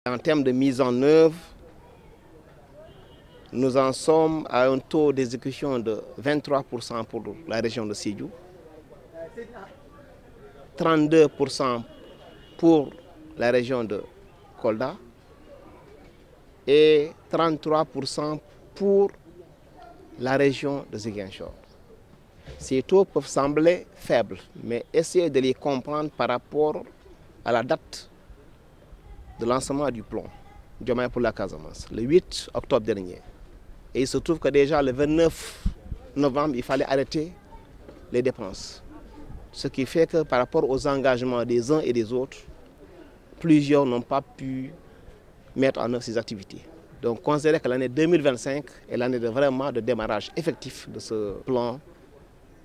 En termes de mise en œuvre, nous en sommes à un taux d'exécution de 23% pour la région de Sédhiou, 32% pour la région de Kolda et 33% pour la région de Ziguinchor. Ces taux peuvent sembler faibles, mais essayez de les comprendre par rapport à la date de lancement du plan Diomaye pour la Casamance, le 8 octobre dernier. Et il se trouve que déjà le 29 novembre, il fallait arrêter les dépenses. Ce qui fait que par rapport aux engagements des uns et des autres, plusieurs n'ont pas pu mettre en œuvre ces activités. Donc considérez que l'année 2025 est l'année vraiment de démarrage effectif de ce plan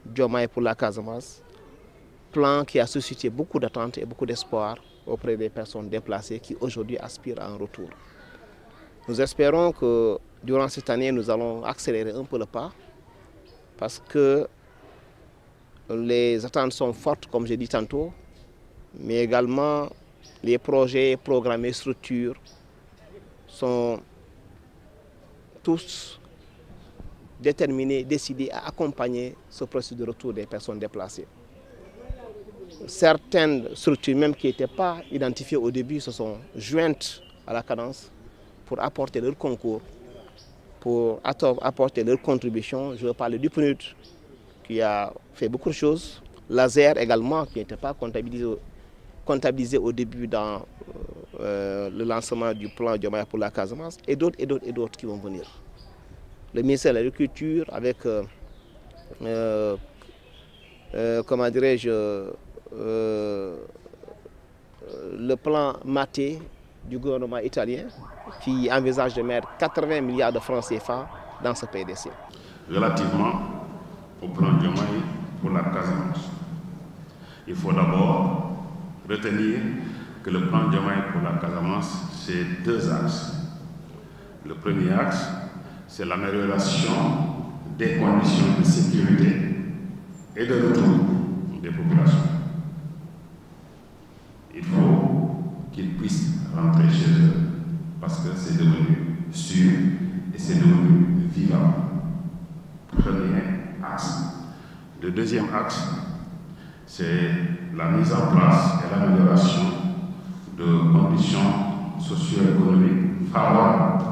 Diomaye pour la Casamance, plan qui a suscité beaucoup d'attentes et beaucoup d'espoir auprès des personnes déplacées qui aujourd'hui aspirent à un retour. Nous espérons que durant cette année, nous allons accélérer un peu le pas parce que les attentes sont fortes, comme j'ai dit tantôt, mais également les projets programmés, structures sont tous déterminés, décidés à accompagner ce processus de retour des personnes déplacées. Certaines structures même qui n'étaient pas identifiées au début se sont jointes à la cadence pour apporter leur concours, pour apporter leur contribution. Je veux parler du PNUD qui a fait beaucoup de choses, l'ASER également qui n'était pas comptabilisé au début dans le lancement du plan Diomaye pour la Casamance et d'autres qui vont venir. Le ministère de l'Agriculture avec, comment dirais-je, le plan Maté du gouvernement italien qui envisage de mettre 80 milliards de francs CFA dans ce PDC. Relativement au plan Diomaye pour la Casamance, il faut d'abord retenir que le plan Diomaye pour la Casamance, c'est deux axes. Le premier axe, c'est l'amélioration des conditions de sécurité et de retour des populations. Il faut qu'ils puissent rentrer chez eux parce que c'est devenu sûr et c'est devenu vivant. Premier axe. Le deuxième axe, c'est la mise en place et l'amélioration de conditions socio-économiques favorables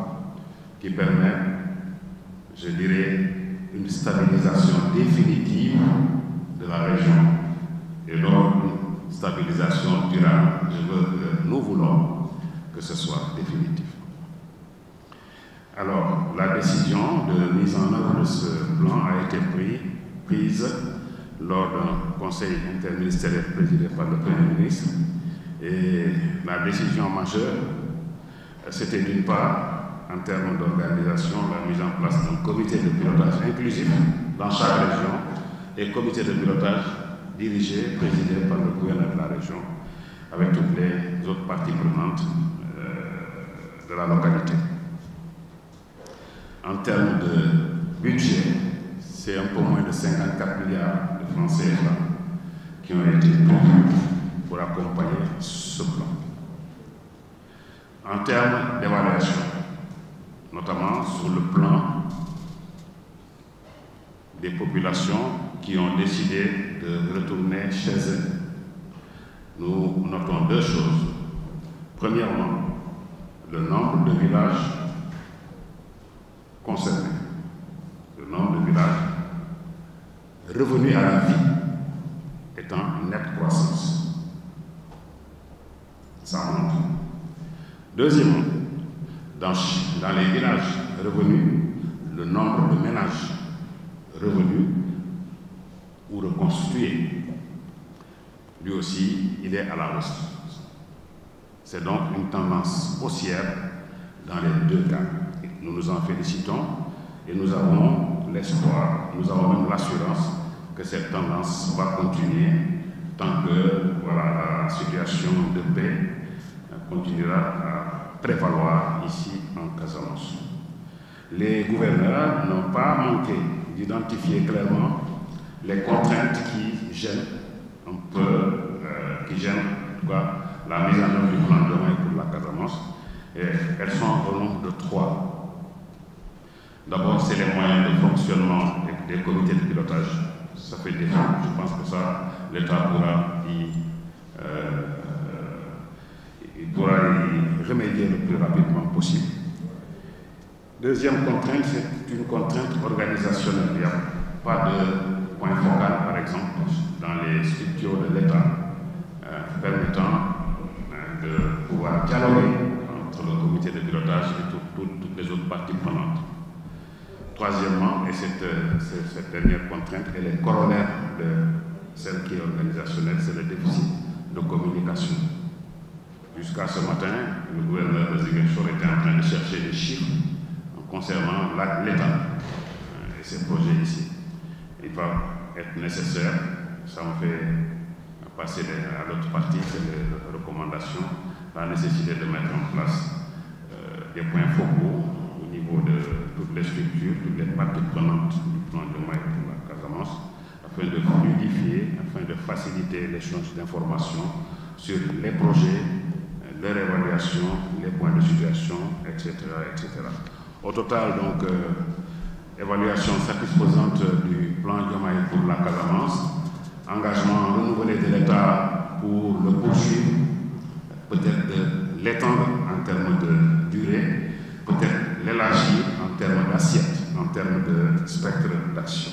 qui permettent, je dirais, une stabilisation définitive de la région et non une stabilisation durable. Nous voulons que ce soit définitif. Alors, la décision de mise en œuvre de ce plan a été prise lors d'un conseil interministériel présidé par le Premier ministre. Et la décision majeure, c'était d'une part, en termes d'organisation, la mise en place d'un comité de pilotage inclusif dans chaque région et comité de pilotage dirigé, présidé par le gouverneur de la région, avec toutes les autres parties prenantes de la localité. En termes de budget, c'est un peu moins de 54 milliards de francs CFA qui ont été prévus pour accompagner ce plan. En termes d'évaluation, notamment sur le plan des populations qui ont décidé de retourner chez eux, nous notons deux choses. Premièrement, le nombre de villages concernés, le nombre de villages revenus à la vie est en nette croissance. Ça monte. Deuxièmement, dans les villages revenus, le nombre de ménages revenus ou reconstitués, lui aussi, il est à la hausse. C'est donc une tendance haussière dans les deux cas. Nous nous en félicitons et nous avons l'espoir, nous avons même l'assurance que cette tendance va continuer tant que la situation de paix continuera à prévaloir ici en Casamance. Les gouverneurs n'ont pas manqué d'identifier clairement les contraintes qui gênent un peu, la mise en œuvre du plan Diomaye pour la Casamance elles sont au nombre de 3. D'abord, c'est les moyens de fonctionnement des comités de pilotage. Ça fait défaut. Je pense que ça, l'État pourra y remédier le plus rapidement possible. Deuxième contrainte, c'est une contrainte organisationnelle. Il n'y a pas de point focal, par exemple, dans les structures de l'État permettant de pouvoir dialoguer entre le comité de pilotage et toutes les autres parties prenantes. Troisièmement, et cette dernière contrainte, elle est corollaire de celle qui est organisationnelle, c'est le déficit de communication. Jusqu'à ce matin, le gouverneur de Ziguinchor était en train de chercher des chiffres concernant l'État et ses projets ici. Il va être nécessaire, ça me fait passer à l'autre partie, c'est les recommandations, la nécessité de mettre en place des points focaux au niveau de toutes les structures, toutes les parties prenantes du plan de Maï pour la Casamance, afin de fluidifier, afin de faciliter l'échange d'informations sur les projets, leur évaluation, les points de situation, etc. etc. Au total, donc, évaluation satisfaisante du plan Diomaye pour la Casamance, engagement renouvelé de l'État pour le poursuivre, peut-être de l'étendre en termes de durée, peut-être l'élargir en termes d'assiette, en termes de spectre d'action.